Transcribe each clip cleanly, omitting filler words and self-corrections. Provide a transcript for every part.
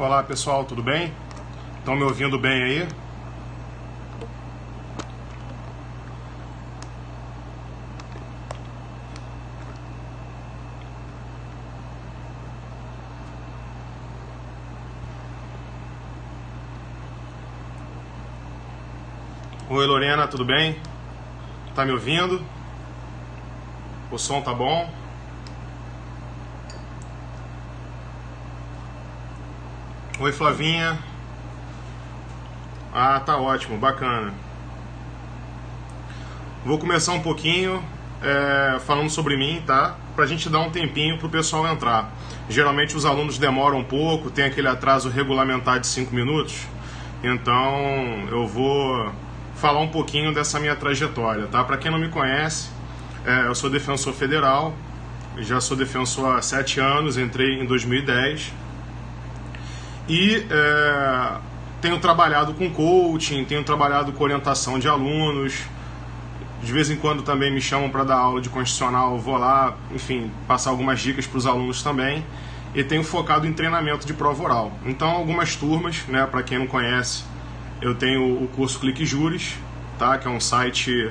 Olá pessoal, tudo bem? Estão me ouvindo bem aí? Oi Lorena, tudo bem? Tá me ouvindo? O som tá bom? Oi Flavinha. Ah, tá ótimo, bacana. Vou começar um pouquinho falando sobre mim, tá? Pra gente dar um tempinho pro pessoal entrar. Geralmente os alunos demoram um pouco, tem aquele atraso regulamentar de 5 minutos. Então eu vou falar um pouquinho dessa minha trajetória, tá? Pra quem não me conhece, eu sou defensor federal, já sou defensor há 7 anos, entrei em 2010. E tenho trabalhado com coaching, tenho trabalhado com orientação de alunos. De vez em quando também me chamam para dar aula de constitucional, eu vou lá, enfim, passar algumas dicas para os alunos também. E tenho focado em treinamento de prova oral. Então, algumas turmas, né, para quem não conhece, eu tenho o curso Clique Juris, tá, que é um site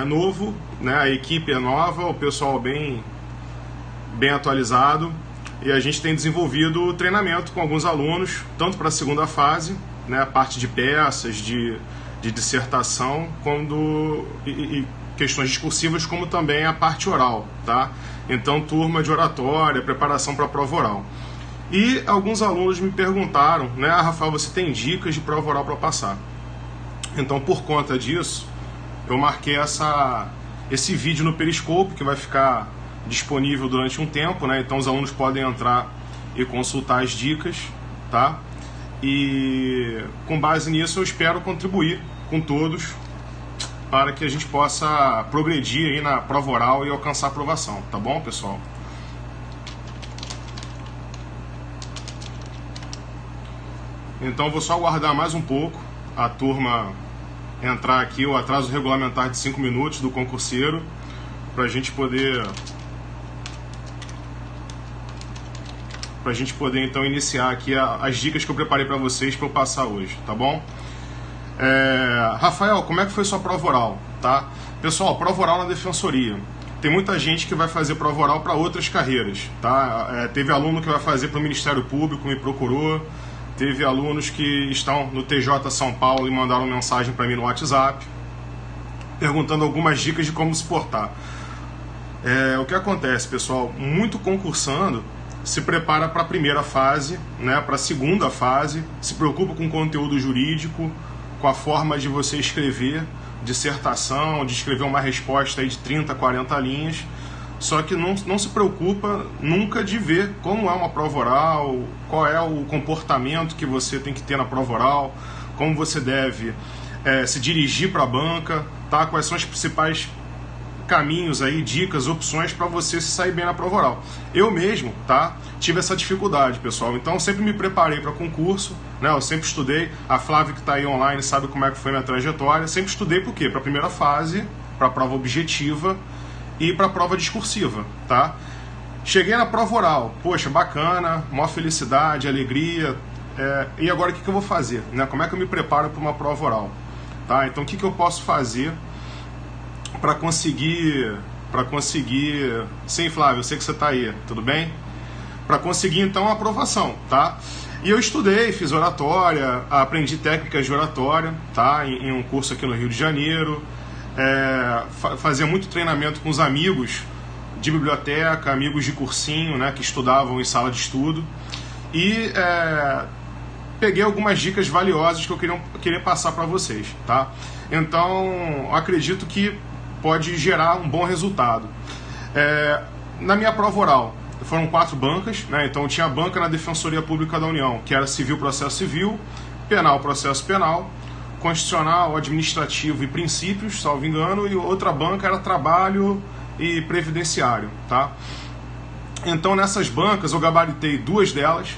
novo, né, a equipe é nova, o pessoal bem atualizado. E a gente tem desenvolvido treinamento com alguns alunos, tanto para a segunda fase, né, a parte de peças, de dissertação, e questões discursivas, como também a parte oral, tá? Então, turma de oratória, preparação para a prova oral. E alguns alunos me perguntaram, né, Rafael, você tem dicas de prova oral para passar? Então, por conta disso, eu marquei esse vídeo no Periscope, que vai ficar disponível durante um tempo, né? Então os alunos podem entrar e consultar as dicas, tá? E com base nisso eu espero contribuir com todos para que a gente possa progredir aí na prova oral e alcançar a aprovação, tá bom, pessoal? Então vou só aguardar mais um pouco a turma entrar aqui, o atraso regulamentar de 5 minutos do concurseiro, para a gente poder então iniciar aqui as dicas que eu preparei para vocês para eu passar hoje, tá bom? Rafael, como é que foi sua prova oral, tá? Pessoal, prova oral na defensoria. Tem muita gente que vai fazer prova oral para outras carreiras, tá? Teve aluno que vai fazer para o Ministério Público, me procurou. Teve alunos que estão no TJ São Paulo e mandaram mensagem para mim no WhatsApp, perguntando algumas dicas de como se portar. O que acontece, pessoal? Muito concursando se prepara para a primeira fase, né, para a segunda fase, se preocupa com o conteúdo jurídico, com a forma de você escrever dissertação, de escrever uma resposta aí de 30, 40 linhas, só que não se preocupa nunca de ver como é uma prova oral, qual é o comportamento que você tem que ter na prova oral, como você deve se dirigir para a banca, tá? Quais são as principais caminhos aí, dicas, opções para você se sair bem na prova oral. Eu mesmo, tá, tive essa dificuldade, pessoal, então eu sempre me preparei para concurso, né, eu sempre estudei, a Flávia que está aí online sabe como é que foi minha trajetória, sempre estudei por quê? Para a primeira fase, para a prova objetiva e para a prova discursiva, tá? Cheguei na prova oral, poxa, bacana, maior felicidade, alegria, e agora o que eu vou fazer, né? Como é que eu me preparo para uma prova oral, tá? Então o que eu posso fazer para conseguir... Sim, Flávio, eu sei que você está aí, tudo bem? Para conseguir, então, a aprovação, tá? E eu estudei, fiz oratória, aprendi técnicas de oratória, tá? Em um curso aqui no Rio de Janeiro, fazia muito treinamento com os amigos de biblioteca, amigos de cursinho, né? Que estudavam em sala de estudo, e peguei algumas dicas valiosas que eu queria passar para vocês, tá? Então, acredito que pode gerar um bom resultado. Na minha prova oral, foram 4 bancas, né? Então tinha a banca na Defensoria Pública da União, que era civil, processo civil, penal, processo penal, constitucional, administrativo e princípios, salvo engano, e outra banca era trabalho e previdenciário, tá? Então nessas bancas eu gabaritei 2 delas,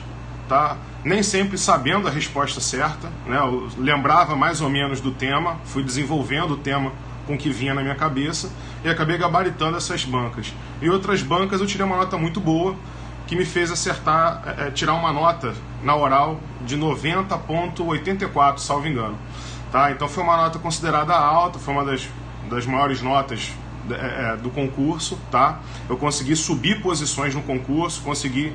tá? Nem sempre sabendo a resposta certa, né? Eu lembrava mais ou menos do tema, fui desenvolvendo o tema com o que vinha na minha cabeça e acabei gabaritando essas bancas. E outras bancas eu tirei uma nota muito boa que me fez acertar, tirar uma nota na oral de 90,84, salvo engano. Tá? Então foi uma nota considerada alta, foi uma das maiores notas do concurso. Tá? Eu consegui subir posições no concurso, consegui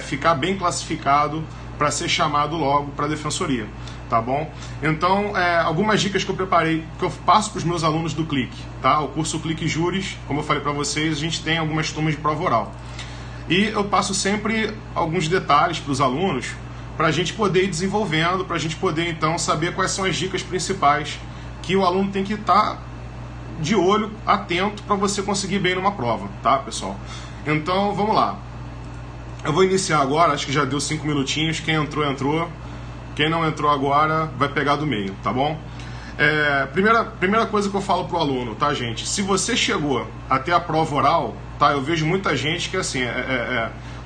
ficar bem classificado para ser chamado logo para a defensoria. Tá bom? Então, algumas dicas que eu preparei, que eu passo para os meus alunos do Clique. Tá? O curso Clique Júris, como eu falei para vocês, a gente tem algumas turmas de prova oral. E eu passo sempre alguns detalhes para os alunos, para a gente poder ir desenvolvendo, para a gente poder então saber quais são as dicas principais que o aluno tem que estar de olho, atento, para você conseguir bem numa prova, tá, pessoal? Então, vamos lá. Eu vou iniciar agora, acho que já deu 5 minutinhos, quem entrou, entrou. Quem não entrou agora vai pegar do meio, tá bom? Primeira coisa que eu falo pro aluno, tá, gente? Se você chegou até a prova oral, tá? Eu vejo muita gente que, assim,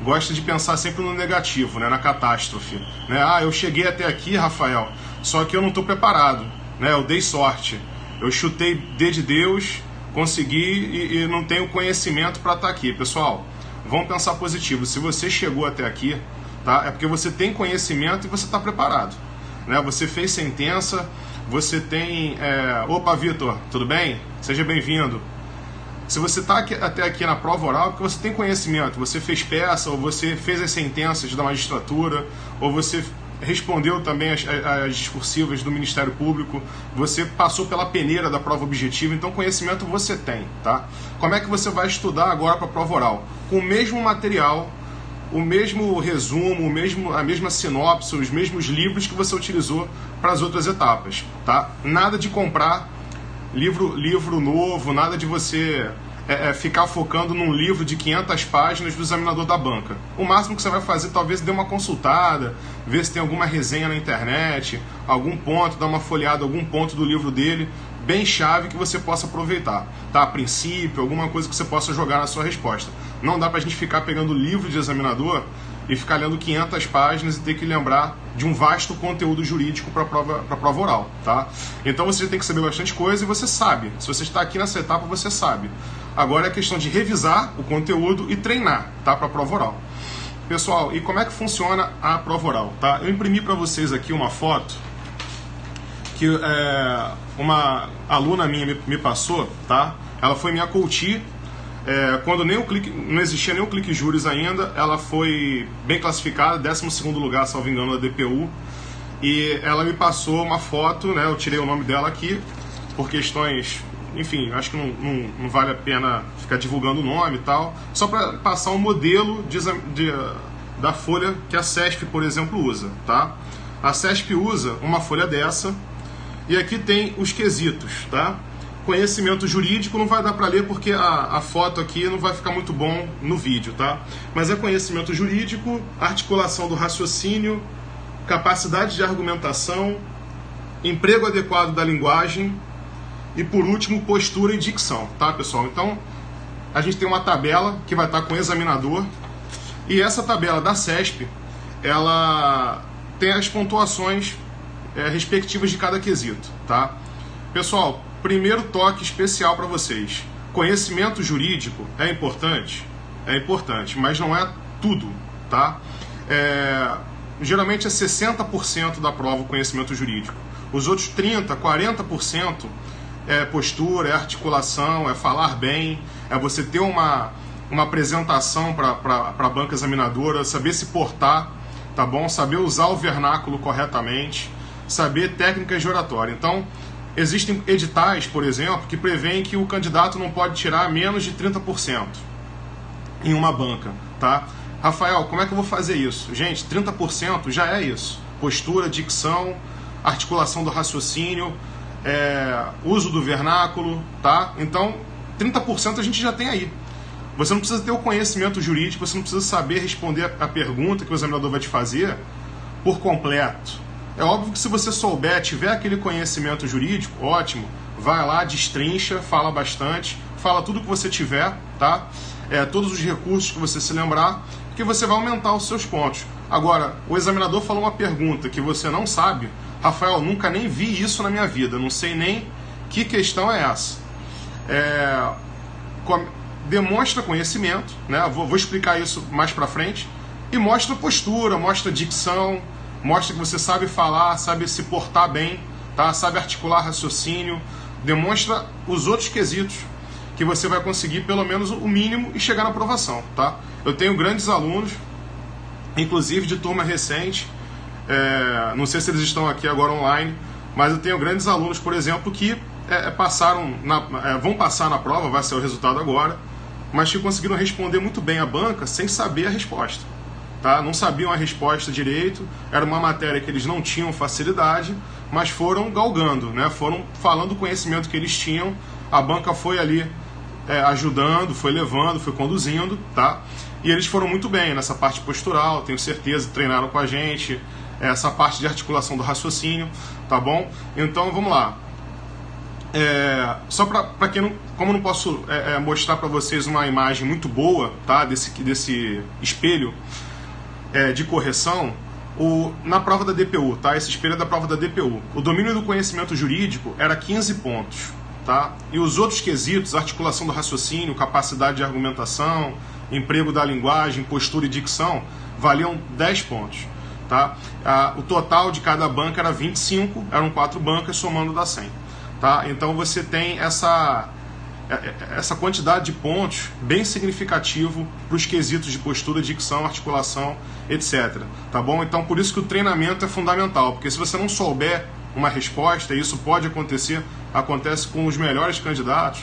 gosta de pensar sempre no negativo, né? Na catástrofe, né? Ah, eu cheguei até aqui, Rafael, só que eu não tô preparado, né? Eu dei sorte, eu chutei D de Deus, consegui e não tenho conhecimento para estar aqui. Pessoal, vamos pensar positivo. Se você chegou até aqui, tá? É porque você tem conhecimento e você está preparado, né? Você fez sentença, você tem... Opa, Vitor, tudo bem? Seja bem-vindo. Se você está até aqui na prova oral, é porque você tem conhecimento, você fez peça, ou você fez as sentenças da magistratura, ou você respondeu também as discursivas do Ministério Público, você passou pela peneira da prova objetiva, então conhecimento você tem, tá? Como é que você vai estudar agora para a prova oral? Com o mesmo material, o mesmo resumo, a mesma sinopse, os mesmos livros que você utilizou para as outras etapas, tá? Nada de comprar livro novo, nada de você ficar focando num livro de 500 páginas do examinador da banca. O máximo que você vai fazer, talvez, dê uma consultada, ver se tem alguma resenha na internet, algum ponto, dar uma folheada, algum ponto do livro dele, bem chave que você possa aproveitar, tá? A princípio, alguma coisa que você possa jogar na sua resposta. Não dá pra gente ficar pegando livro de examinador e ficar lendo 500 páginas e ter que lembrar de um vasto conteúdo jurídico para prova oral, tá? Então você tem que saber bastante coisa e você sabe. Se você está aqui nessa etapa, você sabe. Agora é questão de revisar o conteúdo e treinar, tá? Para a prova oral. Pessoal, e como é que funciona a prova oral, tá? Eu imprimi para vocês aqui uma foto que uma aluna minha me passou, tá? Ela foi minha coach. Quando não existia nem o Clique Júris ainda, ela foi bem classificada, 12º lugar, salvo engano, da DPU, e ela me passou uma foto, né? Eu tirei o nome dela aqui, por questões, enfim, acho que não vale a pena ficar divulgando o nome e tal, só para passar um modelo da folha que a CESP, por exemplo, usa, tá? A CESP usa uma folha dessa, e aqui tem os quesitos, tá? Conhecimento jurídico não vai dar para ler porque a foto aqui não vai ficar muito bom no vídeo, tá? Mas é conhecimento jurídico, articulação do raciocínio, capacidade de argumentação, emprego adequado da linguagem e, por último, postura e dicção, tá, pessoal? Então, a gente tem uma tabela que vai estar com o examinador e essa tabela da CESP, ela tem as pontuações respectivas de cada quesito, tá? Pessoal, primeiro toque especial para vocês. Conhecimento jurídico é importante? É importante, mas não é tudo, tá? Geralmente é 60% da prova o conhecimento jurídico. Os outros 30%, 40% é postura, é articulação, é falar bem, é você ter uma apresentação para a banca examinadora, saber se portar, tá bom? Saber usar o vernáculo corretamente, saber técnicas de oratória. Então, existem editais, por exemplo, que prevêem que o candidato não pode tirar menos de 30% em uma banca, tá? Rafael, como é que eu vou fazer isso? Gente, 30% já é isso. Postura, dicção, articulação do raciocínio, uso do vernáculo, tá? Então, 30% a gente já tem aí. Você não precisa ter o conhecimento jurídico, você não precisa saber responder a pergunta que o examinador vai te fazer por completo. É óbvio que se você souber, tiver aquele conhecimento jurídico, ótimo, vai lá, destrincha, fala bastante, fala tudo que você tiver, tá? Todos os recursos que você se lembrar, que você vai aumentar os seus pontos. Agora, o examinador falou uma pergunta que você não sabe, Rafael, nunca nem vi isso na minha vida, não sei nem que questão é essa. demonstra conhecimento, né? Vou explicar isso mais para frente, e mostra postura, mostra dicção, mostra que você sabe falar, sabe se portar bem, tá? Sabe articular raciocínio, demonstra os outros quesitos que você vai conseguir pelo menos o mínimo e chegar na aprovação, tá? Eu tenho grandes alunos, inclusive de turma recente, não sei se eles estão aqui agora online, mas eu tenho grandes alunos, por exemplo, que vão passar na prova, vai ser o resultado agora, mas que conseguiram responder muito bem a banca sem saber a resposta, tá? Não sabiam a resposta direito, era uma matéria que eles não tinham facilidade, mas foram galgando, né? Foram falando o conhecimento que eles tinham, a banca foi ali ajudando, foi levando, foi conduzindo, tá? E eles foram muito bem nessa parte postural, tenho certeza, treinaram com a gente, essa parte de articulação do raciocínio, tá bom? Então vamos lá. Só para quem não, como eu não posso mostrar para vocês uma imagem muito boa, tá? Desse espelho de correção, na prova da DPU, tá? Esse espelho é da prova da DPU. O domínio do conhecimento jurídico era 15 pontos. Tá? E os outros quesitos, articulação do raciocínio, capacidade de argumentação, emprego da linguagem, postura e dicção, valiam 10 pontos. Tá? O total de cada banca era 25, eram 4 bancas, somando dá 100. Tá? Então você tem essa quantidade de pontos bem significativo para os quesitos de postura, dicção, articulação, etc. Tá bom? Então por isso que o treinamento é fundamental, porque se você não souber uma resposta, e isso pode acontecer, acontece com os melhores candidatos,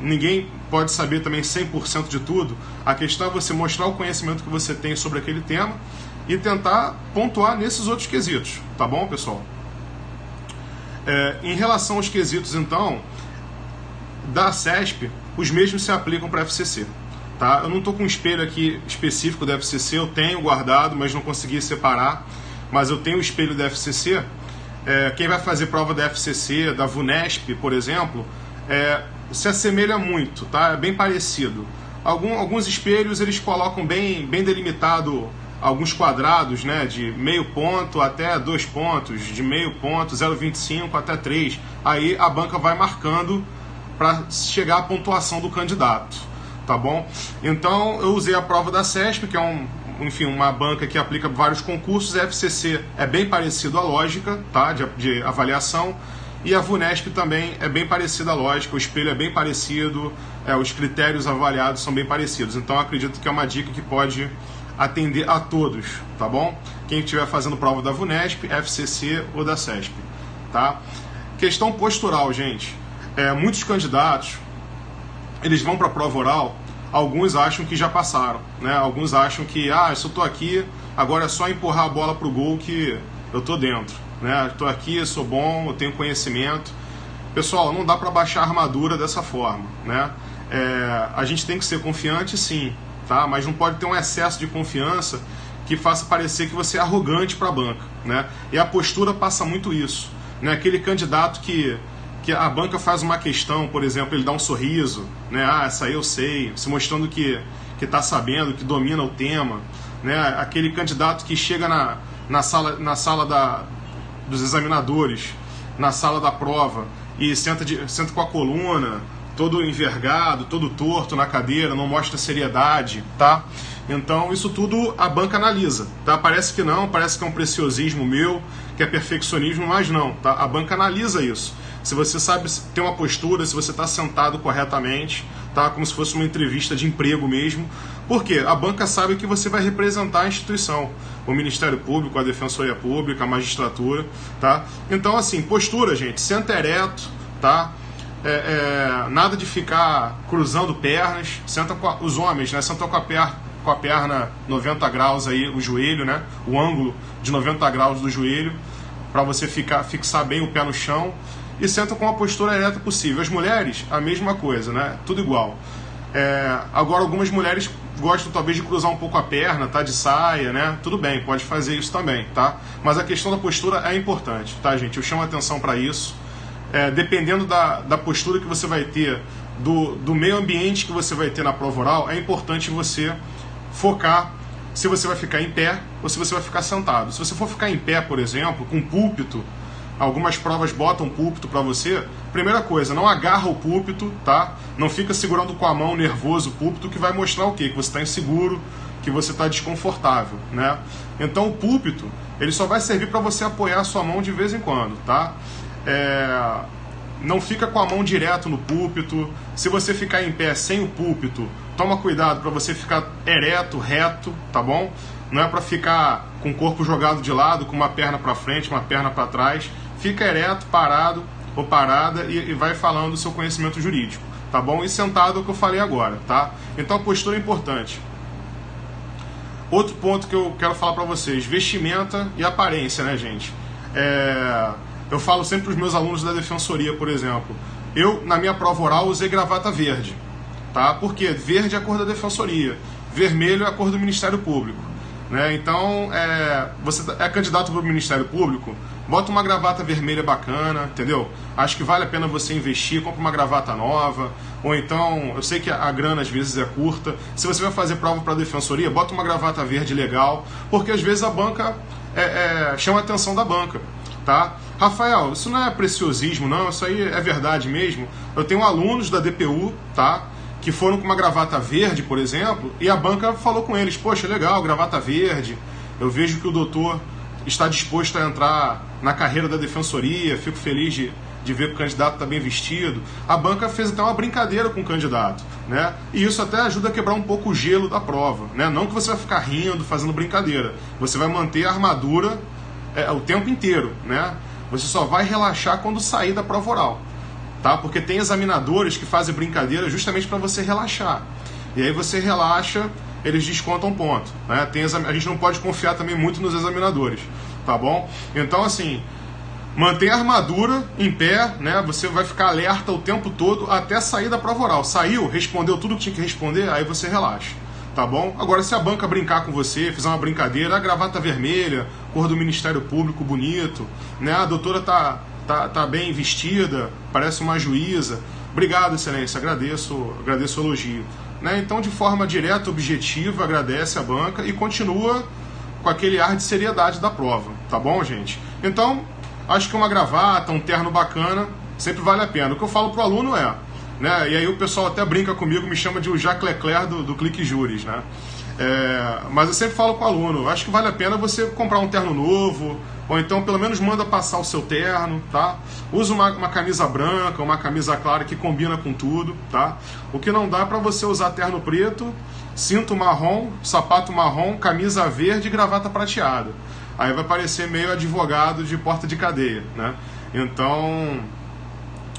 ninguém pode saber também 100% de tudo. A questão é você mostrar o conhecimento que você tem sobre aquele tema e tentar pontuar nesses outros quesitos, tá bom, pessoal? Em relação aos quesitos, então, da CESP, os mesmos se aplicam para a FCC, tá? Eu não estou com um espelho aqui específico da FCC, eu tenho guardado, mas não consegui separar, mas eu tenho o espelho da FCC. Quem vai fazer prova da FCC, da VUNESP, por exemplo, se assemelha muito, tá? É bem parecido. Alguns espelhos eles colocam bem delimitado alguns quadrados, né, de meio ponto até 2 pontos, de meio ponto, 0,25 até 3. Aí a banca vai marcando para chegar à pontuação do candidato, tá bom? Então eu usei a prova da CESP, que é uma banca que aplica vários concursos. A FCC é bem parecido à lógica, tá, de avaliação, e a VUNESP também é bem parecida à lógica, o espelho é bem parecido, os critérios avaliados são bem parecidos. Então acredito que é uma dica que pode atender a todos, tá bom? Quem estiver fazendo prova da VUNESP, FCC ou da CESP, tá? Questão postural, gente. Muitos candidatos, eles vão para a prova oral, alguns acham que já passaram, né? Alguns acham que, se eu estou aqui, agora é só empurrar a bola para o gol que eu estou dentro, né? Estou aqui, eu sou bom, eu tenho conhecimento. Pessoal, não dá para baixar a armadura dessa forma, né? A gente tem que ser confiante, sim, tá? Mas não pode ter um excesso de confiança que faça parecer que você é arrogante para a banca, né? E a postura passa muito isso, né? Aquele candidato que a banca faz uma questão, por exemplo, ele dá um sorriso, né? Essa aí eu sei, se mostrando que está sabendo, que domina o tema, né? Aquele candidato que chega na sala dos examinadores, na sala da prova, e senta com a coluna, todo envergado, todo torto na cadeira, não mostra seriedade, tá? Então isso tudo a banca analisa, tá? Parece que não, parece que é um preciosismo meu, que é perfeccionismo, mas não, tá? A banca analisa isso. Se você sabe ter uma postura, se você está sentado corretamente, tá? Como se fosse uma entrevista de emprego mesmo. Por quê? A banca sabe que você vai representar a instituição, o Ministério Público, a Defensoria Pública, a magistratura, tá? Então, assim, postura, gente, senta ereto, tá? Nada de ficar cruzando pernas, os homens, né? Sentam com a perna 90 graus aí, o joelho, né? O ângulo de 90 graus do joelho, para você fixar bem o pé no chão, e sentam com a postura ereta possível. As mulheres, a mesma coisa, né? Tudo igual. Agora, algumas mulheres gostam talvez de cruzar um pouco a perna, tá? De saia, né? Tudo bem, pode fazer isso também, tá? Mas a questão da postura é importante, tá, gente? Eu chamo a atenção para isso. Dependendo da postura que você vai ter, do meio ambiente que você vai ter na prova oral, é importante você focar se você vai ficar em pé ou se você vai ficar sentado. Se você for ficar em pé, por exemplo, com púlpito, algumas provas botam púlpito para você. Primeira coisa, não agarra o púlpito, tá? Não fica segurando com a mão nervoso o púlpito, que vai mostrar o quê? Que você está inseguro, que você está desconfortável, né? Então o púlpito, ele só vai servir para você apoiar a sua mão de vez em quando, tá? Não fica com a mão direto no púlpito. Se você ficar em pé sem o púlpito, toma cuidado para você ficar ereto, reto, tá bom? Não é para ficar com o corpo jogado de lado, com uma perna para frente, uma perna para trás. Fica ereto, parado ou parada e vai falando o seu conhecimento jurídico, tá bom? E sentado é o que eu falei agora, tá? Então a postura é importante. Outro ponto que eu quero falar para vocês, vestimenta e aparência, né, gente? Eu falo sempre para os meus alunos da defensoria, por exemplo, eu, na minha prova oral, usei gravata verde, tá? Porque verde é a cor da defensoria, vermelho é a cor do Ministério Público, né? Então, você é candidato para o Ministério Público, bota uma gravata vermelha bacana, entendeu? Acho que vale a pena você investir, compra uma gravata nova, ou então, eu sei que a grana às vezes é curta, se você vai fazer prova para a defensoria, bota uma gravata verde legal, porque às vezes a banca chama a atenção da banca, tá? Rafael, isso não é preciosismo não, isso aí é verdade mesmo. Eu tenho alunos da DPU, tá? Que foram com uma gravata verde, por exemplo, e a banca falou com eles, poxa, legal, gravata verde, eu vejo que o doutor está disposto a entrar na carreira da defensoria, fico feliz de ver que o candidato está bem vestido. A banca fez até uma brincadeira com o candidato, né? E isso até ajuda a quebrar um pouco o gelo da prova, né? Não que você vai ficar rindo, fazendo brincadeira, você vai manter a armadura o tempo inteiro, né? Você só vai relaxar quando sair da prova oral, tá? Porque tem examinadores que fazem brincadeira justamente para você relaxar. E aí você relaxa, eles descontam ponto, né? A gente não pode confiar também muito nos examinadores, tá bom? Então, assim, mantém a armadura em pé, né? Você vai ficar alerta o tempo todo até sair da prova oral. Saiu, respondeu tudo que tinha que responder, aí você relaxa, tá bom? Agora, se a banca brincar com você, fizer uma brincadeira, a gravata vermelha, cor do Ministério Público, bonito, né? A doutora tá bem vestida, parece uma juíza. Obrigado, excelência, agradeço o elogio, né? Então, de forma direta, objetiva, agradece a banca e continua com aquele ar de seriedade da prova, tá bom, gente? Então, acho que uma gravata, um terno bacana, sempre vale a pena. O que eu falo pro aluno né? E aí o pessoal até brinca comigo, me chama de o Jacques Leclerc do Clique Juris, né? Mas eu sempre falo com o aluno, acho que vale a pena você comprar um terno novo, ou então pelo menos manda passar o seu terno, tá? Usa uma camisa branca, uma camisa clara que combina com tudo, tá? O que não dá para você usar terno preto, cinto marrom, sapato marrom, camisa verde e gravata prateada. Aí vai parecer meio advogado de porta de cadeia, né? Então,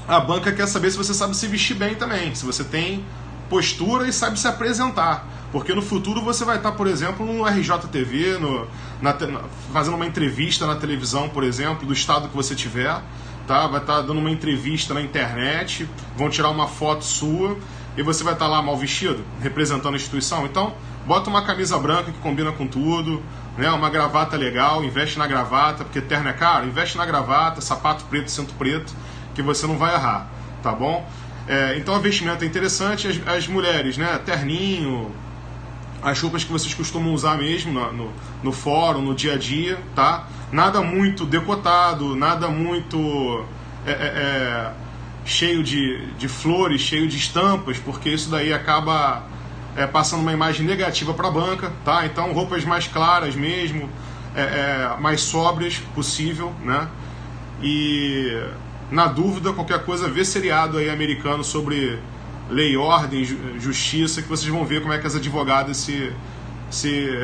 a banca quer saber se você sabe se vestir bem também, se você tem postura e sabe se apresentar. Porque no futuro você vai estar, por exemplo, no RJTV, fazendo uma entrevista na televisão, por exemplo, do estado que você tiver, tá? Vai estar dando uma entrevista na internet, vão tirar uma foto sua e você vai estar lá mal vestido, representando a instituição. Então, bota uma camisa branca que combina com tudo, né? Uma gravata legal, investe na gravata, porque terno é caro, investe na gravata, sapato preto, cinto preto, que você não vai errar, tá bom? Então a vestimenta é interessante, as mulheres, né? Terninho, as roupas que vocês costumam usar mesmo no fórum, no dia a dia, tá? Nada muito decotado, nada muito cheio de flores, cheio de estampas, porque isso daí acaba passando uma imagem negativa para a banca, tá? Então roupas mais claras mesmo, mais sóbrias possível, né? E na dúvida, qualquer coisa, vê seriado aí americano sobre lei, ordem, justiça, que vocês vão ver como é que as advogadas se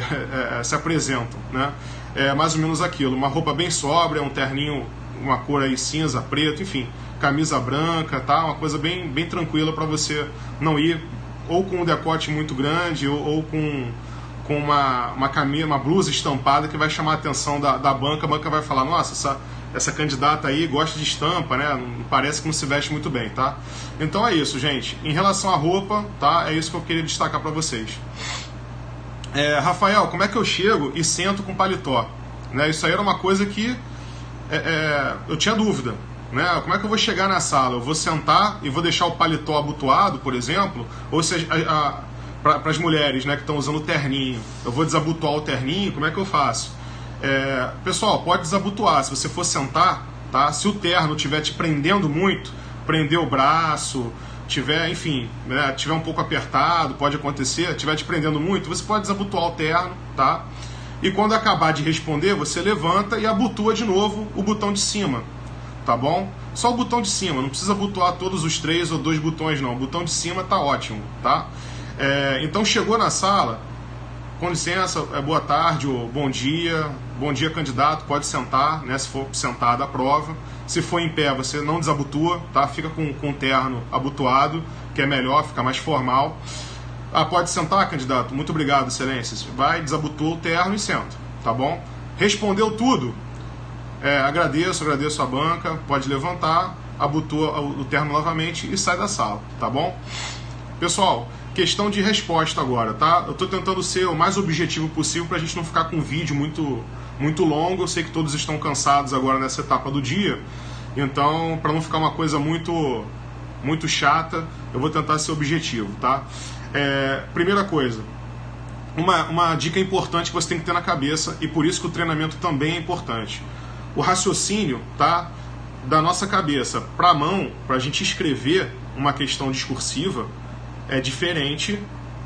apresentam, né? É mais ou menos aquilo, uma roupa bem sóbria, um terninho, uma cor aí cinza, preto, enfim, camisa branca, tá? Uma coisa bem tranquila para você não ir ou com um decote muito grande ou com uma blusa estampada que vai chamar a atenção da banca. A banca vai falar, nossa, essa candidata aí gosta de estampa, né? Parece que não se veste muito bem, tá? Então é isso, gente. Em relação à roupa, tá? É isso que eu queria destacar para vocês. Rafael, como é que eu chego e sento com paletó? Né? Isso aí era uma coisa que eu tinha dúvida, né? Como é que eu vou chegar na sala? Eu vou sentar e vou deixar o paletó abotoado, por exemplo? Ou seja, para as mulheres, né, que estão usando o terninho, eu vou desabotoar o terninho? Como é que eu faço? Pessoal, pode desabotoar. Se você for sentar, tá? Se o terno estiver te prendendo muito, prender o braço, tiver, enfim, né, tiver um pouco apertado, pode acontecer, estiver te prendendo muito, você pode desabotoar o terno, tá? E quando acabar de responder, você levanta e abotoa de novo o botão de cima, tá bom? Só o botão de cima, não precisa abotoar todos os 3 ou 2 botões não, o botão de cima tá ótimo, tá? Então chegou na sala, com licença, boa tarde ou bom dia candidato, pode sentar, né, se for sentar da prova. Se for em pé, você não desabotoa, tá? Fica com o terno abotoado, que é melhor, fica mais formal. Pode sentar, candidato? Muito obrigado, excelências. Vai, desabotoa o terno e senta, tá bom? Respondeu tudo? Agradeço a banca, pode levantar, abotoa o terno novamente e sai da sala, tá bom? Pessoal, questão de resposta agora, tá? Eu estou tentando ser o mais objetivo possível para a gente não ficar com um vídeo muito longo. Eu sei que todos estão cansados agora nessa etapa do dia, então, para não ficar uma coisa muito chata, eu vou tentar ser objetivo, tá? Primeira coisa, uma dica importante que você tem que ter na cabeça, e por isso que o treinamento também é importante. O raciocínio, tá, da nossa cabeça para a mão, para a gente escrever uma questão discursiva, é diferente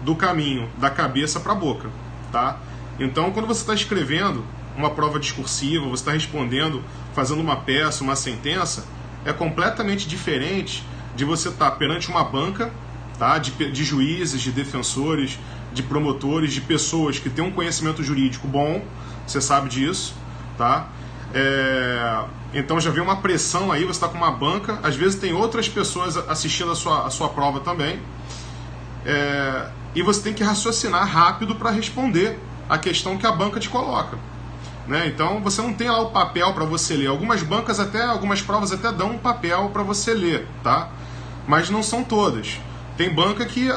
do caminho da cabeça para a boca, tá? Então, quando você está escrevendo uma prova discursiva, você está respondendo, fazendo uma peça, uma sentença, é completamente diferente de você estar perante uma banca, tá? De juízes, de defensores, de promotores, de pessoas que têm um conhecimento jurídico bom, você sabe disso, tá? Então já vem uma pressão aí, você está com uma banca, às vezes tem outras pessoas assistindo a sua prova também, e você tem que raciocinar rápido para responder a questão que a banca te coloca, né? Então você não tem lá o papel para você ler. Algumas provas até dão um papel para você ler, tá? Mas não são todas. Tem banca que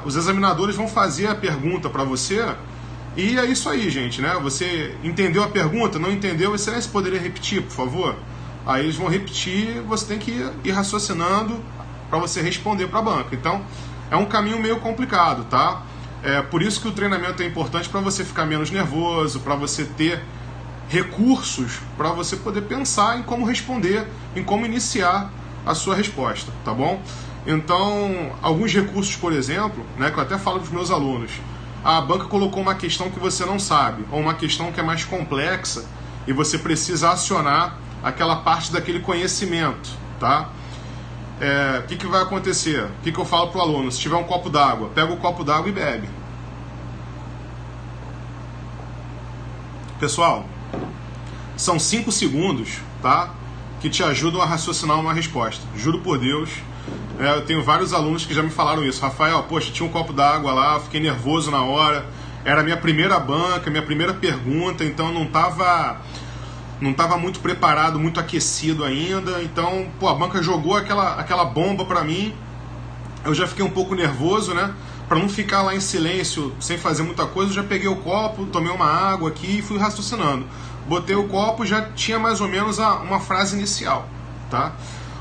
os examinadores vão fazer a pergunta para você e é isso aí, gente, né? Você entendeu a pergunta? Não entendeu? Excelência, poderia repetir, por favor? Aí eles vão repetir, você tem que ir raciocinando para você responder para a banca. Então, é um caminho meio complicado, tá? Por isso que o treinamento é importante, para você ficar menos nervoso, para você ter recursos para você poder pensar em como responder, em como iniciar a sua resposta, tá bom? Então, alguns recursos, por exemplo, né, que eu até falo para os meus alunos, a banca colocou uma questão que você não sabe, ou uma questão que é mais complexa, e você precisa acionar aquela parte daquele conhecimento, tá? O que vai acontecer? O que eu falo para o aluno? Se tiver um copo d'água, pega o copo d'água e bebe. Pessoal, são 5 segundos, tá? Que te ajudam a raciocinar uma resposta. Juro por Deus, eu tenho vários alunos que já me falaram isso. Rafael, poxa, tinha um copo d'água lá, fiquei nervoso na hora, era a minha primeira banca, minha primeira pergunta, então não estava muito preparado, muito aquecido ainda. Então, a banca jogou aquela bomba para mim, eu já fiquei um pouco nervoso, né? Para não ficar lá em silêncio, sem fazer muita coisa, eu já peguei o copo, tomei uma água aqui e fui raciocinando. Botei o copo, já tinha mais ou menos uma frase inicial, tá?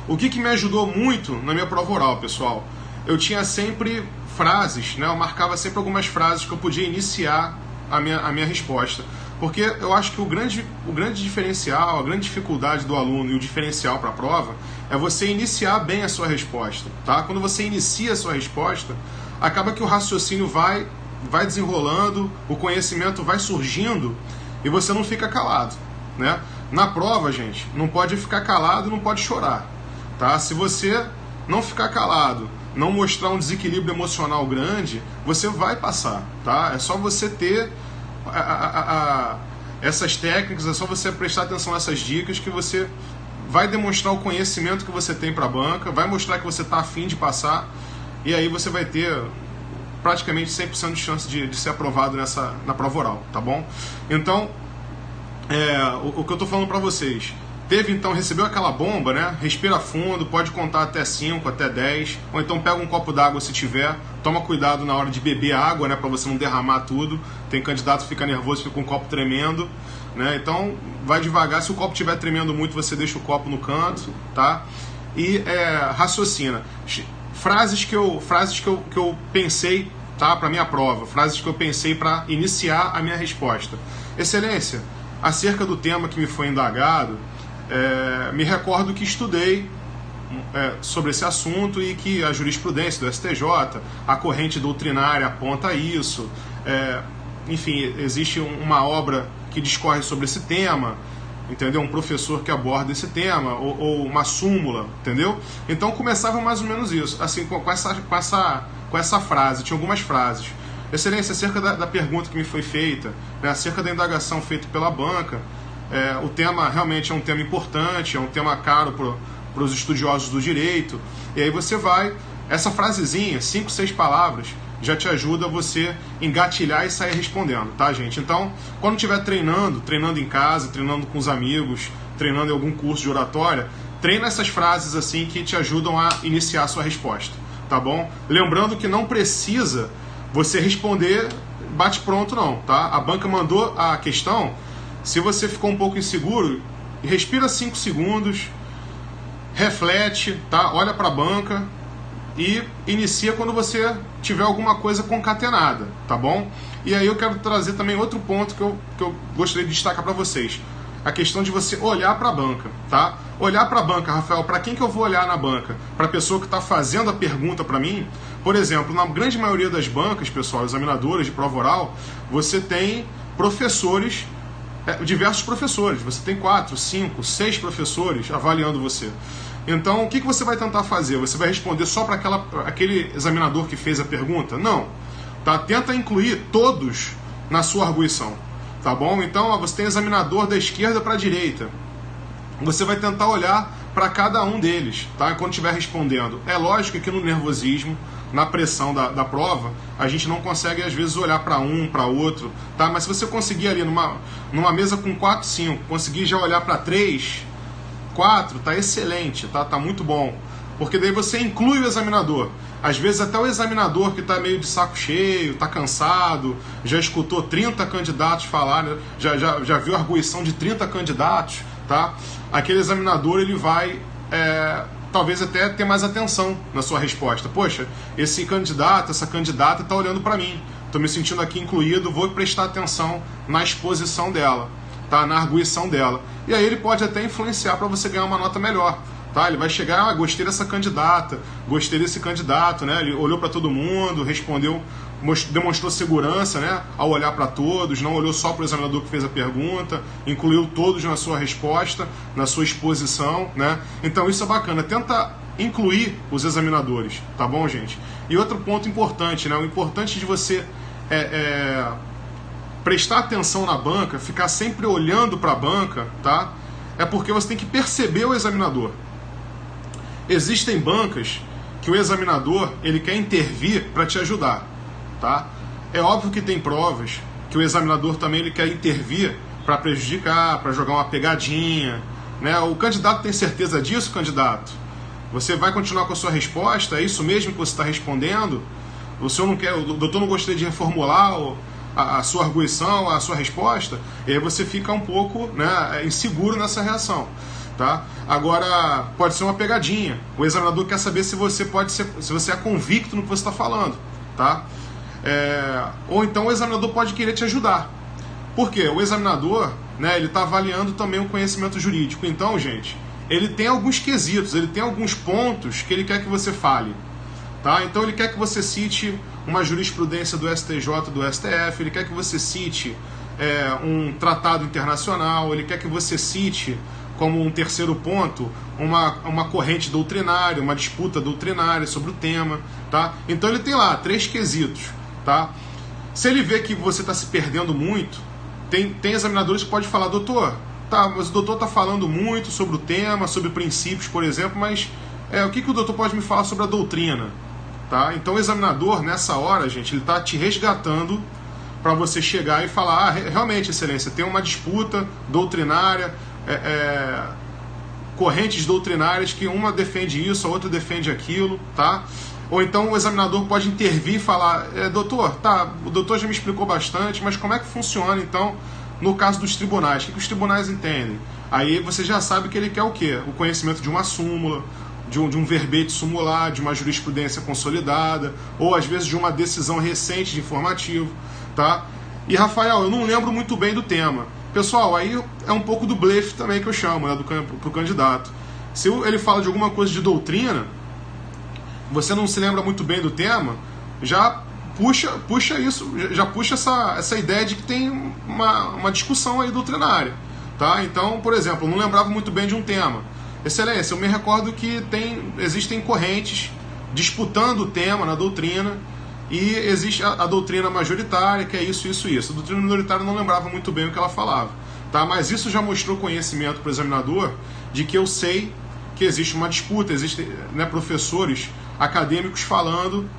O que me ajudou muito na minha prova oral, pessoal? Eu tinha sempre frases, né? Eu marcava sempre algumas frases que eu podia iniciar a minha resposta. Porque eu acho que o grande diferencial, a grande dificuldade do aluno e o diferencial para a prova é você iniciar bem a sua resposta, tá? Quando você inicia a sua resposta, acaba que o raciocínio vai desenrolando, o conhecimento vai surgindo e você não fica calado, né? Na prova, gente, não pode ficar calado e não pode chorar, tá? Se você não ficar calado, não mostrar um desequilíbrio emocional grande, você vai passar, tá? É só você ter essas técnicas, é só você prestar atenção nessas dicas que você vai demonstrar o conhecimento que você tem para a banca, vai mostrar que você está afim de passar, e aí você vai ter praticamente 100% de chance de ser aprovado na prova oral, tá bom? Então, o que eu estou falando para vocês, recebeu aquela bomba, né? Respira fundo, pode contar até 5, até 10, ou então pega um copo d'água se tiver, toma cuidado na hora de beber água, né? Para você não derramar tudo. Tem candidato que fica nervoso, fica com o copo tremendo, né? Então vai devagar, se o copo estiver tremendo muito, você deixa o copo no canto, tá? E raciocina. Frases que eu pensei, tá? Para minha prova, frases que eu pensei para iniciar a minha resposta. Excelência, acerca do tema que me foi indagado, me recordo que estudei sobre esse assunto e que a jurisprudência do STJ, a corrente doutrinária aponta isso, enfim, existe uma obra que discorre sobre esse tema, entendeu? Um professor que aborda esse tema, ou uma súmula, entendeu? Então começava mais ou menos isso, assim, com essa frase, tinha algumas frases. Excelência, acerca da pergunta que me foi feita, né, acerca da indagação feita pela banca, o tema realmente é um tema importante, é um tema caro para os estudiosos do direito, e aí você vai, essa frasezinha, 5, 6 palavras, já te ajuda você engatilhar e sair respondendo, tá, gente? Então, quando estiver treinando em casa, treinando com os amigos, treinando em algum curso de oratória, treina essas frases assim que te ajudam a iniciar a sua resposta, tá bom? Lembrando que não precisa você responder bate pronto não, tá? A banca mandou a questão, se você ficou um pouco inseguro, respira 5 segundos, reflete, tá? Olha para a banca e inicia quando você tiver alguma coisa concatenada, tá bom? E aí eu quero trazer também outro ponto que eu gostaria de destacar para vocês. A questão de você olhar para a banca, tá? Olhar para a banca, Rafael, para quem que eu vou olhar na banca? Para a pessoa que está fazendo a pergunta para mim? Por exemplo, na grande maioria das bancas, pessoal, examinadores de prova oral, você tem professores, diversos professores. Você tem 4, 5, 6 professores avaliando você. Então, o que você vai tentar fazer? Você vai responder só para aquele examinador que fez a pergunta? Não. Tá? Tenta incluir todos na sua arguição. Tá bom? Então, você tem examinador da esquerda para a direita. Você vai tentar olhar para cada um deles, tá? Quando estiver respondendo. É lógico que no nervosismo, na pressão da prova, a gente não consegue, às vezes, olhar para um, para outro. Tá? Mas se você conseguir ali numa mesa com 4, 5, conseguir já olhar para 3... 4, tá excelente, tá muito bom. Porque daí você inclui o examinador. Às vezes até o examinador que tá meio de saco cheio, tá cansado, já escutou 30 candidatos falar, né? já viu a arguição de 30 candidatos, tá? Aquele examinador, ele vai talvez até ter mais atenção na sua resposta. Poxa, esse candidato, essa candidata tá olhando para mim, tô me sentindo aqui incluído, vou prestar atenção na exposição dela, tá? Na arguição dela. E aí ele pode até influenciar para você ganhar uma nota melhor. Tá? Ele vai chegar, gostei dessa candidata, gostei desse candidato, né? Ele olhou para todo mundo, respondeu, demonstrou segurança, né? Ao olhar para todos, não olhou só para o examinador que fez a pergunta, incluiu todos na sua resposta, na sua exposição, né? Então isso é bacana, tenta incluir os examinadores, tá bom, gente? E outro ponto importante, né? O importante de você prestar atenção na banca, ficar sempre olhando para a banca, tá? É porque você tem que perceber o examinador. Existem bancas que o examinador, ele quer intervir para te ajudar, tá? É óbvio que tem provas que o examinador também ele quer intervir para prejudicar, para jogar uma pegadinha, né? O candidato tem certeza disso, candidato? Você vai continuar com a sua resposta? É isso mesmo que você está respondendo? O senhor não quer, o doutor não gostaria de reformular a sua arguição, a sua resposta? E aí você fica um pouco, né, inseguro nessa reação. Tá? Agora, pode ser uma pegadinha. O examinador quer saber se você é convicto no que você está falando. Tá? Ou então o examinador pode querer te ajudar. Por quê? O examinador, né, ele está avaliando também o conhecimento jurídico. Então, gente, ele tem alguns quesitos, ele tem alguns pontos que ele quer que você fale. Tá? Então ele quer que você cite uma jurisprudência do STJ, do STF, ele quer que você cite um tratado internacional, ele quer que você cite, como um terceiro ponto, uma corrente doutrinária, uma disputa doutrinária sobre o tema. Tá? Então ele tem lá 3 quesitos. Tá? Se ele vê que você está se perdendo muito, tem examinadores que podem falar, doutor, tá, mas o doutor está falando muito sobre o tema, sobre princípios, por exemplo, mas o que o doutor pode me falar sobre a doutrina? Tá? Então o examinador, nessa hora, gente, ele está te resgatando para você chegar e falar, realmente, excelência, tem uma disputa doutrinária, correntes doutrinárias que uma defende isso, a outra defende aquilo, tá? Ou então o examinador pode intervir e falar, doutor, tá, o doutor já me explicou bastante, mas como é que funciona, então, no caso dos tribunais? O que os tribunais entendem? Aí você já sabe que ele quer o quê? O conhecimento de uma súmula, de um verbete sumular, de uma jurisprudência consolidada, ou às vezes de uma decisão recente de informativo, tá? E Rafael, eu não lembro muito bem do tema, pessoal, aí é um pouco do blefe também que eu chamo, né, pro candidato. Se ele fala de alguma coisa de doutrina, você não se lembra muito bem do tema, já puxa isso, já puxa essa ideia de que tem uma discussão aí doutrinária, tá? Então, por exemplo, eu não lembrava muito bem de um tema. Excelência, eu me recordo que existem correntes disputando o tema na doutrina, e existe a doutrina majoritária, que é isso, isso, isso. A doutrina minoritária eu não lembrava muito bem o que ela falava, tá? Mas isso já mostrou conhecimento para o examinador de que eu sei que existe uma disputa, existem, né, professores acadêmicos falando,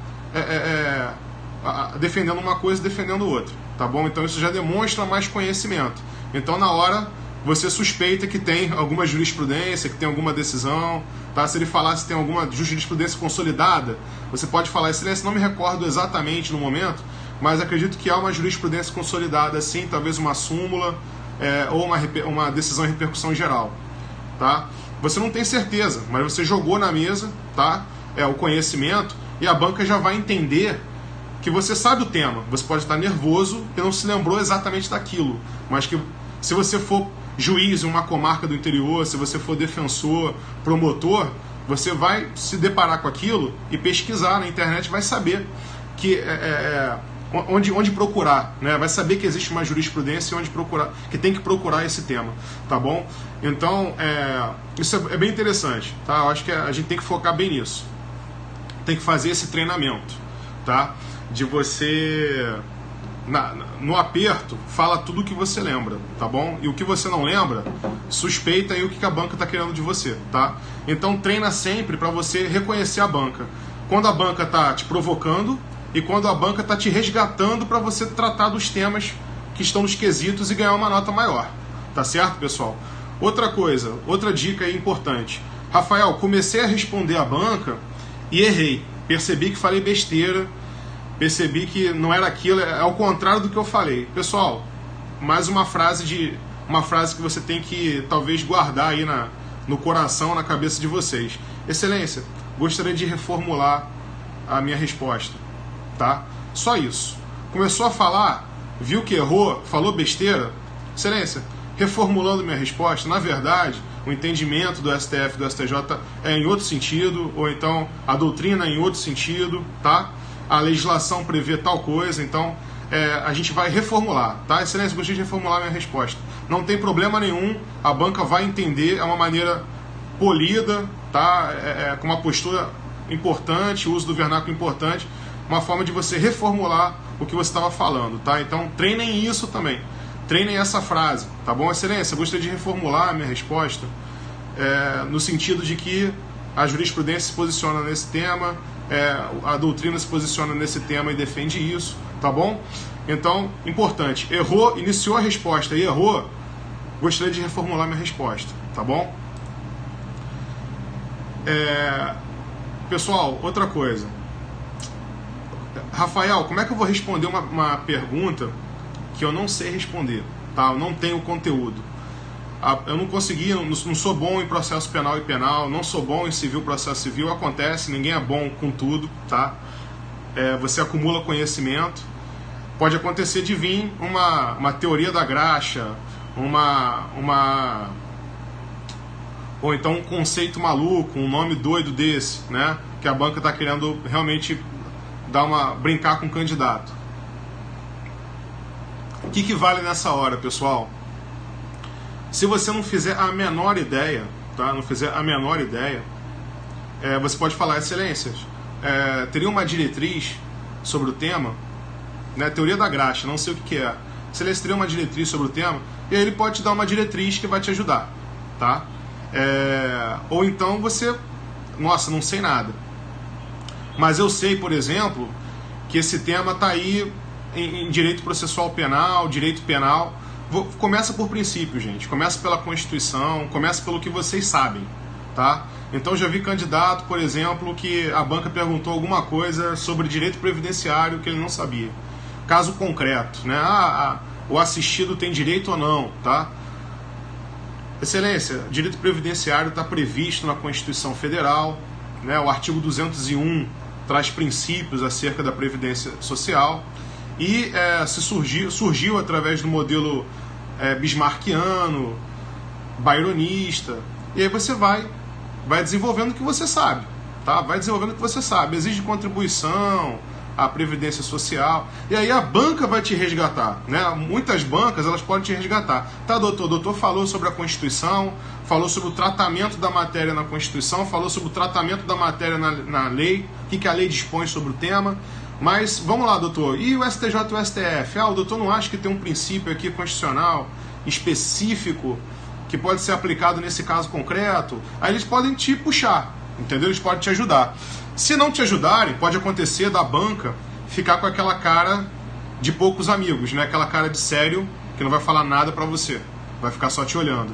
defendendo uma coisa e defendendo outra, tá bom? Então isso já demonstra mais conhecimento. Então na hora você suspeita que tem alguma jurisprudência, que tem alguma decisão, tá? Se ele falar se tem alguma jurisprudência consolidada, você pode falar, excelência, não me recordo exatamente no momento, mas acredito que há uma jurisprudência consolidada, sim, talvez uma súmula, ou uma decisão em repercussão geral, tá? Você não tem certeza, mas você jogou na mesa, tá? O conhecimento, e a banca já vai entender que você sabe o tema. Você pode estar nervoso e não se lembrou exatamente daquilo, mas que se você for juiz em uma comarca do interior, se você for defensor, promotor, você vai se deparar com aquilo e pesquisar na internet, vai saber que onde procurar, né? Vai saber que existe uma jurisprudência e onde procurar, que tem que procurar esse tema, tá bom? Então, isso é bem interessante, tá? Eu acho que a gente tem que focar bem nisso. Tem que fazer esse treinamento, tá? De você, no aperto, fala tudo o que você lembra, tá bom? E o que você não lembra, suspeita aí o que a banca está querendo de você, tá? Então treina sempre para você reconhecer a banca. Quando a banca está te provocando e quando a banca está te resgatando para você tratar dos temas que estão nos quesitos e ganhar uma nota maior, tá certo, pessoal? Outra coisa, outra dica aí importante. Rafael, comecei a responder a banca e errei. Percebi que falei besteira, percebi que não era aquilo, é ao contrário do que eu falei. Pessoal, mais uma frase que você tem que talvez guardar aí no coração, na cabeça de vocês. Excelência, gostaria de reformular a minha resposta, tá? Só isso. Começou a falar, viu que errou, falou besteira. Excelência, reformulando minha resposta, na verdade, o entendimento do STF e do STJ é em outro sentido, ou então a doutrina é em outro sentido, tá? A legislação prevê tal coisa, então a gente vai reformular, tá? Excelência, gostaria de reformular minha resposta. Não tem problema nenhum, a banca vai entender, é uma maneira polida, tá? Com uma postura importante, o uso do vernáculo importante, uma forma de você reformular o que você estava falando, tá? Então treinem isso também, treinem essa frase, tá bom? Excelência, gostaria de reformular a minha resposta no sentido de que a jurisprudência se posiciona nesse tema, a doutrina se posiciona nesse tema e defende isso, tá bom? Então, importante, errou, iniciou a resposta e errou, gostaria de reformular minha resposta, tá bom? Pessoal, outra coisa. Rafael, como é que eu vou responder uma pergunta que eu não sei responder, tá? Eu não tenho conteúdo. Eu não consegui, não sou bom em processo penal e penal, não sou bom em civil, processo civil, acontece, ninguém é bom com tudo, tá? Você acumula conhecimento, pode acontecer de vir uma teoria da graxa, ou então um conceito maluco, um nome doido desse, né? Que a banca está querendo realmente brincar com o candidato. O que vale nessa hora, pessoal? Se você não fizer a menor ideia, tá? Não fizer a menor ideia, você pode falar, excelências, teria uma diretriz sobre o tema, né? Teoria da graxa, não sei o que é. Excelência, teria uma diretriz sobre o tema, e aí ele pode te dar uma diretriz que vai te ajudar, tá? Ou então você, nossa, não sei nada. Mas eu sei, por exemplo, que esse tema está aí em direito processual penal, direito penal. Começa por princípio, gente. Começa pela Constituição, começa pelo que vocês sabem, tá? Então já vi candidato, por exemplo, que a banca perguntou alguma coisa sobre direito previdenciário que ele não sabia. Caso concreto, né? O assistido tem direito ou não, tá? Excelência, direito previdenciário está previsto na Constituição Federal, né? O artigo 201 traz princípios acerca da Previdência Social e surgiu através do modelo bismarckiano, byronista, e aí você vai desenvolvendo o que você sabe, tá? Vai desenvolvendo o que você sabe. Exige contribuição, a previdência social, e aí a banca vai te resgatar, né? Muitas bancas, elas podem te resgatar. Tá, doutor? O doutor falou sobre a Constituição, falou sobre o tratamento da matéria na Constituição, falou sobre o tratamento da matéria na lei, o que a lei dispõe sobre o tema, mas vamos lá, doutor, e o STJ e o STF? O doutor não acha que tem um princípio aqui constitucional específico que pode ser aplicado nesse caso concreto? Aí eles podem te puxar, entendeu? Eles podem te ajudar. Se não te ajudarem, pode acontecer da banca ficar com aquela cara de poucos amigos, né? Aquela cara de sério, que não vai falar nada pra você, vai ficar só te olhando.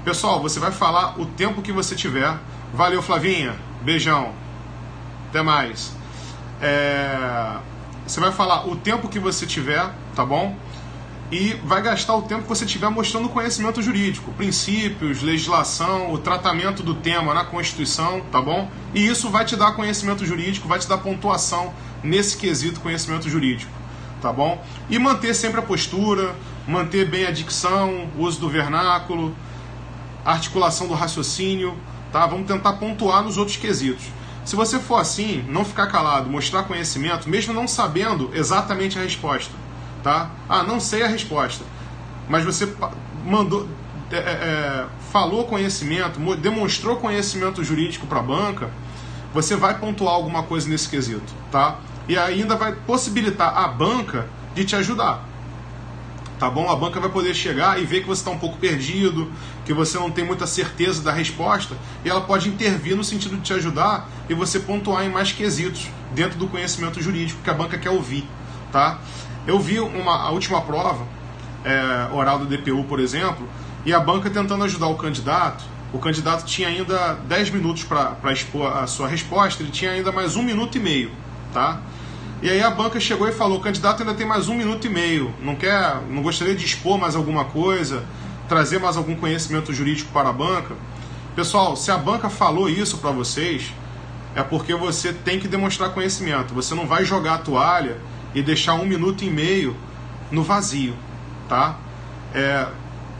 Pessoal, você vai falar o tempo que você tiver. Valeu, Flavinha, beijão, até mais. Você vai falar o tempo que você tiver, tá bom? E vai gastar o tempo que você tiver mostrando conhecimento jurídico, princípios, legislação, o tratamento do tema na Constituição, tá bom? E isso vai te dar conhecimento jurídico, vai te dar pontuação nesse quesito conhecimento jurídico, tá bom? E manter sempre a postura, manter bem a dicção, o uso do vernáculo, a articulação do raciocínio, tá? Vamos tentar pontuar nos outros quesitos. Se você for assim, não ficar calado, mostrar conhecimento, mesmo não sabendo exatamente a resposta, tá? Não sei a resposta, mas você mandou, falou conhecimento, demonstrou conhecimento jurídico para a banca, você vai pontuar alguma coisa nesse quesito, tá? E ainda vai possibilitar a banca de te ajudar, tá bom? A banca vai poder chegar e ver que você está um pouco perdido, que você não tem muita certeza da resposta, e ela pode intervir no sentido de te ajudar e você pontuar em mais quesitos dentro do conhecimento jurídico que a banca quer ouvir, tá? Eu vi a última prova oral do DPU, por exemplo, e a banca tentando ajudar o candidato tinha ainda 10 minutos para expor a sua resposta, ele tinha ainda mais 1 minuto e meio, tá? E aí a banca chegou e falou, o candidato ainda tem mais 1 minuto e meio, não gostaria de expor mais alguma coisa, trazer mais algum conhecimento jurídico para a banca? Pessoal, se a banca falou isso para vocês, é porque você tem que demonstrar conhecimento, você não vai jogar a toalha e deixar 1 minuto e meio no vazio, tá?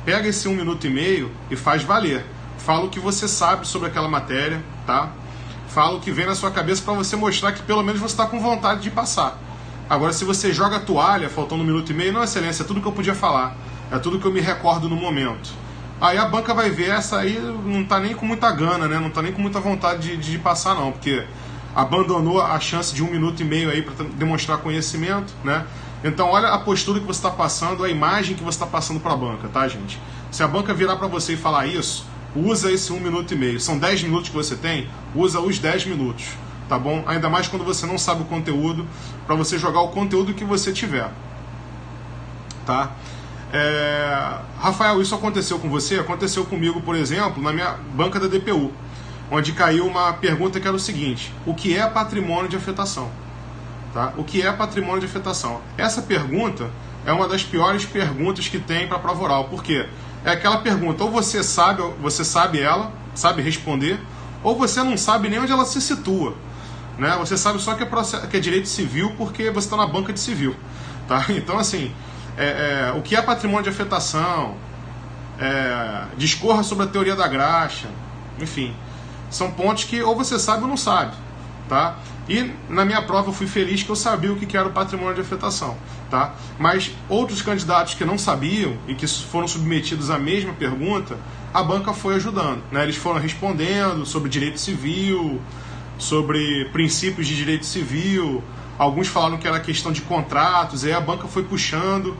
Pega esse 1 minuto e meio e faz valer. Fala o que você sabe sobre aquela matéria, tá? Fala o que vem na sua cabeça para você mostrar que pelo menos você está com vontade de passar. Agora, se você joga a toalha, faltando 1 minuto e meio, não, excelência, é tudo que eu podia falar, é tudo que eu me recordo no momento. Aí a banca vai ver, essa aí não tá nem com muita gana, né? Não tá nem com muita vontade de passar não, porque abandonou a chance de 1 minuto e meio aí para demonstrar conhecimento, né? Então olha a postura que você está passando, a imagem que você está passando para a banca, tá, gente? Se a banca virar para você e falar isso, usa esse 1 minuto e meio. São 10 minutos que você tem, usa os 10 minutos, tá bom? Ainda mais quando você não sabe o conteúdo, para você jogar o conteúdo que você tiver, tá? Rafael, isso aconteceu com você? Aconteceu comigo, por exemplo, na minha banca da DPU, onde caiu uma pergunta que era o seguinte: o que é patrimônio de afetação? Tá? O que é patrimônio de afetação? Essa pergunta é uma das piores perguntas que tem para a prova oral, porque é aquela pergunta, ou você sabe ela, sabe responder, ou você não sabe nem onde ela se situa, né? Você sabe só que é direito civil porque você está na banca de civil, tá? Então, assim, o que é patrimônio de afetação, discorra sobre a teoria da graxa, enfim, são pontos que ou você sabe ou não sabe, tá? E na minha prova eu fui feliz que eu sabia o que era o patrimônio de afetação, tá? Mas outros candidatos que não sabiam e que foram submetidos à mesma pergunta, a banca foi ajudando, né? Eles foram respondendo sobre direito civil, sobre princípios de direito civil, alguns falaram que era questão de contratos, aí a banca foi puxando,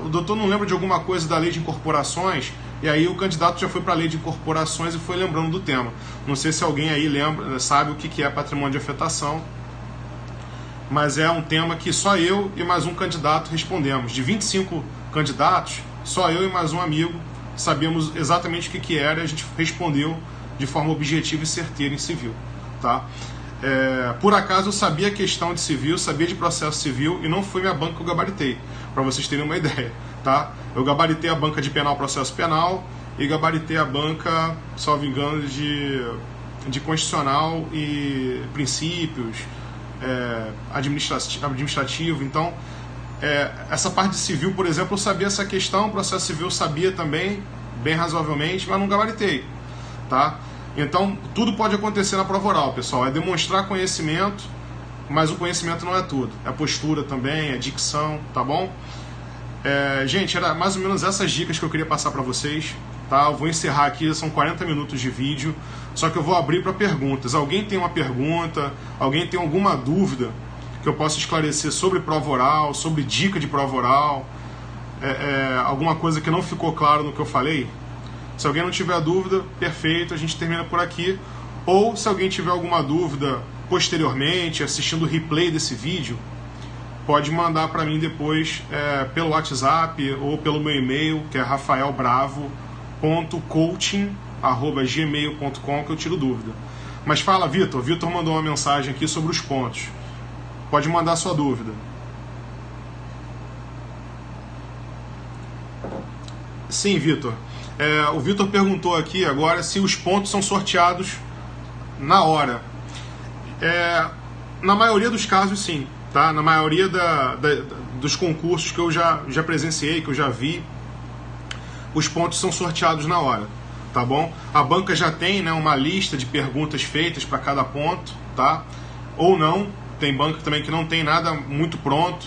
o doutor não lembra de alguma coisa da lei de incorporações? E aí o candidato já foi para a lei de incorporações e foi lembrando do tema. Não sei se alguém aí lembra, sabe o que é patrimônio de afetação, mas é um tema que só eu e mais um candidato respondemos. De 25 candidatos, só eu e mais um amigo sabíamos exatamente o que era e a gente respondeu de forma objetiva e certeira em civil, tá? Por acaso eu sabia a questão de civil, sabia de processo civil e não foi minha banca que eu gabaritei, para vocês terem uma ideia, tá? Eu gabaritei a banca de penal, processo penal e gabaritei a banca, salvo engano, de constitucional e princípios, administrativo. Então, essa parte de civil, por exemplo, eu sabia essa questão, processo civil eu sabia também, bem razoavelmente, mas não gabaritei, tá? Então, tudo pode acontecer na prova oral, pessoal. É demonstrar conhecimento, mas o conhecimento não é tudo. É postura também, é dicção, tá bom? Gente, era mais ou menos essas dicas que eu queria passar para vocês, tá? Eu vou encerrar aqui, são 40 minutos de vídeo, só que eu vou abrir para perguntas. Alguém tem uma pergunta? Alguém tem alguma dúvida que eu possa esclarecer sobre prova oral, sobre dica de prova oral? Alguma coisa que não ficou claro no que eu falei? Se alguém não tiver dúvida, perfeito, a gente termina por aqui. Ou se alguém tiver alguma dúvida posteriormente, assistindo o replay desse vídeo, pode mandar para mim depois pelo WhatsApp ou pelo meu e-mail, que é rafaelbravo.coaching@gmail.com, que eu tiro dúvida. Mas fala, Vitor. Vitor mandou uma mensagem aqui sobre os pontos. Pode mandar sua dúvida. Sim, Vitor. O Vitor perguntou aqui agora se os pontos são sorteados na hora. Na maioria dos casos, sim. Tá? Na maioria dos concursos que eu já presenciei, que eu já vi, os pontos são sorteados na hora. Tá bom? A banca já tem, né, uma lista de perguntas feitas para cada ponto. Tá? Ou não. Tem banca também que não tem nada muito pronto.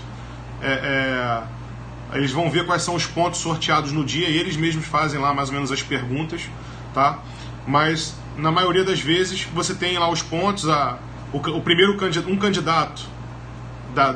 Eles vão ver quais são os pontos sorteados no dia e eles mesmos fazem lá mais ou menos as perguntas, tá? Mas na maioria das vezes você tem lá os pontos, o primeiro candidato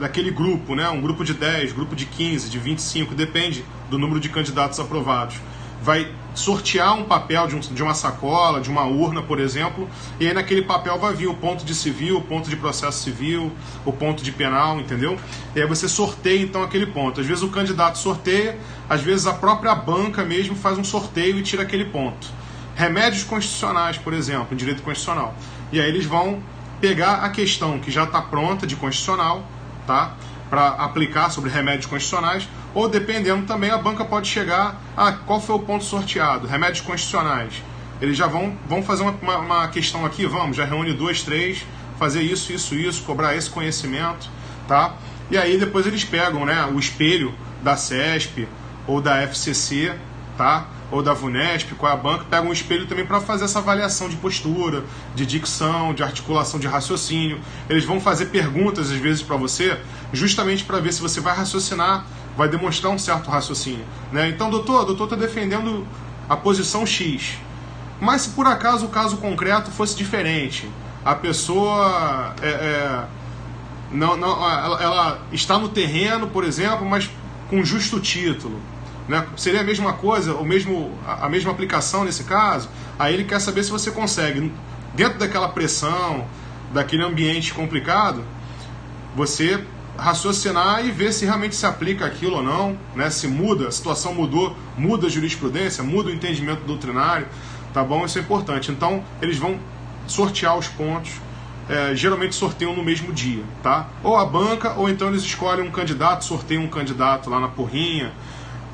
daquele grupo, né? Um grupo de 10, grupo de 15, de 25, depende do número de candidatos aprovados. Vai sortear um papel de uma sacola, de uma urna, por exemplo, e aí naquele papel vai vir o ponto de civil, o ponto de processo civil, o ponto de penal, entendeu? E aí você sorteia então aquele ponto. Às vezes o candidato sorteia, às vezes a própria banca mesmo faz um sorteio e tira aquele ponto. Remédios constitucionais, por exemplo, em direito constitucional. E aí eles vão pegar a questão que já está pronta de constitucional, tá? Para aplicar sobre remédios constitucionais, ou dependendo também a banca pode chegar qual foi o ponto sorteado, remédios constitucionais. Eles já vão fazer uma questão aqui, já reúne 2, 3, fazer isso, cobrar esse conhecimento, tá? E aí depois eles pegam, né, o espelho da CESP ou da FCC, tá? Ou da VUNESP, qual é a banca, pegam um espelho também para fazer essa avaliação de postura, de dicção, de articulação de raciocínio. Eles vão fazer perguntas às vezes para você, justamente para ver se você vai raciocinar, vai demonstrar um certo raciocínio, né? Então, doutor está defendendo a posição X. Mas se por acaso o caso concreto fosse diferente, a pessoa ela está no terreno, por exemplo, mas com justo título, né? Seria a mesma coisa, a mesma aplicação nesse caso. Aí ele quer saber se você consegue, dentro daquela pressão, daquele ambiente complicado, você raciocinar e ver se realmente se aplica aquilo ou não, né? Se muda, a situação mudou, muda a jurisprudência, muda o entendimento doutrinário, tá bom? Isso é importante. Então, eles vão sortear os pontos, geralmente sorteiam no mesmo dia, tá? Ou a banca, ou então eles escolhem um candidato, sorteiam um candidato lá na porrinha,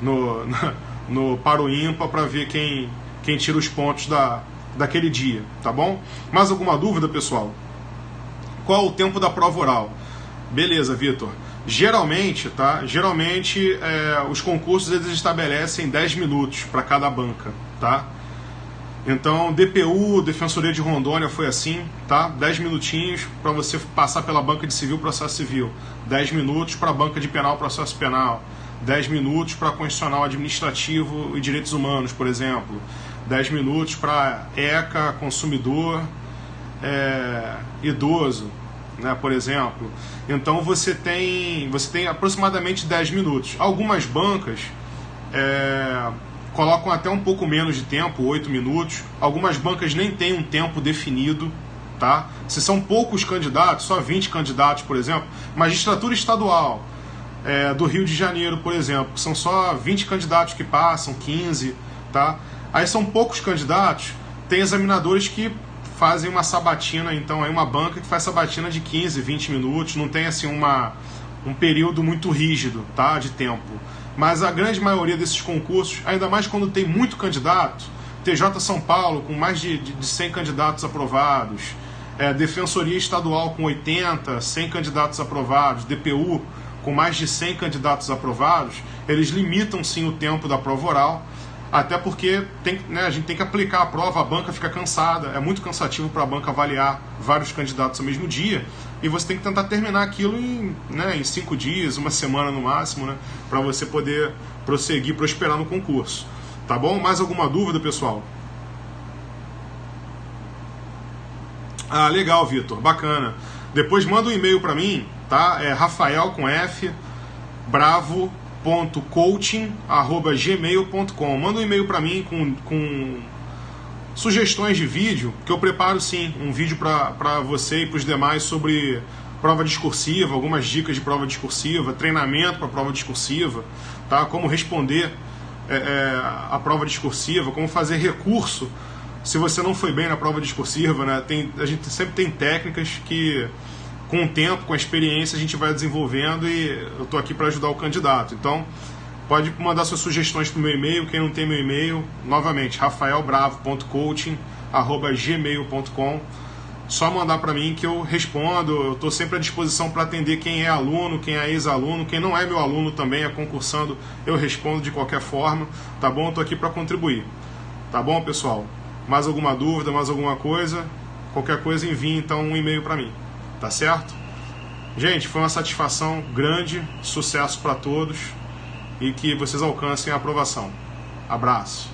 no para o ímpar, para ver quem tira os pontos daquele dia, tá bom? Mais alguma dúvida, pessoal? Qual o tempo da prova oral? Beleza, Vitor. Geralmente, tá? Os concursos eles estabelecem 10 minutos para cada banca, tá? Então, DPU, Defensoria de Rondônia foi assim, tá? 10 minutinhos para você passar pela banca de civil, processo civil. 10 minutos para a banca de penal, processo penal. 10 minutos para constitucional administrativo e direitos humanos, por exemplo. 10 minutos para ECA, consumidor, idoso, né, por exemplo. Então você tem aproximadamente 10 minutos. Algumas bancas colocam até um pouco menos de tempo, 8 minutos. Algumas bancas nem têm um tempo definido, tá? Se são poucos candidatos, só 20 candidatos, por exemplo, magistratura estadual do Rio de Janeiro, por exemplo, são só 20 candidatos que passam, 15, tá? Aí são poucos candidatos, tem examinadores que fazem uma sabatina, então aí uma banca que faz sabatina de 15, 20 minutos, não tem assim um período muito rígido, tá, de tempo. Mas a grande maioria desses concursos, ainda mais quando tem muito candidato, TJ São Paulo com mais de 100 candidatos aprovados, Defensoria Estadual com 80, 100 candidatos aprovados, DPU com mais de 100 candidatos aprovados, eles limitam sim o tempo da prova oral, até porque a gente tem que aplicar a prova, a banca fica cansada, é muito cansativo para a banca avaliar vários candidatos ao mesmo dia, e você tem que tentar terminar aquilo em 5 dias, uma semana no máximo, né, para você poder prosseguir, prosperar no concurso. Tá bom? Mais alguma dúvida, pessoal? Ah, legal, Vitor, bacana. Depois manda um e-mail para mim, tá? É Rafael com F, bravo.coaching@gmail.com. Manda um e-mail para mim com sugestões de vídeo, que eu preparo sim um vídeo para você e para os demais sobre prova discursiva, algumas dicas de prova discursiva, treinamento para prova discursiva, tá? Como responder a prova discursiva, como fazer recurso se você não foi bem na prova discursiva, né? A gente sempre tem técnicas que, com o tempo, com a experiência, a gente vai desenvolvendo, e eu estou aqui para ajudar o candidato. Então, pode mandar suas sugestões para o meu e-mail. Quem não tem meu e-mail, novamente, rafaelbravo.coaching@gmail.com. Só mandar para mim que eu respondo. Eu estou sempre à disposição para atender quem é aluno, quem é ex-aluno, quem não é meu aluno também, é concursando, eu respondo de qualquer forma, tá bom? Estou aqui para contribuir. Tá bom, pessoal? Mais alguma dúvida, mais alguma coisa? Qualquer coisa, envie então um e-mail para mim. Tá certo? Gente, foi uma satisfação grande, sucesso para todos e que vocês alcancem a aprovação. Abraço.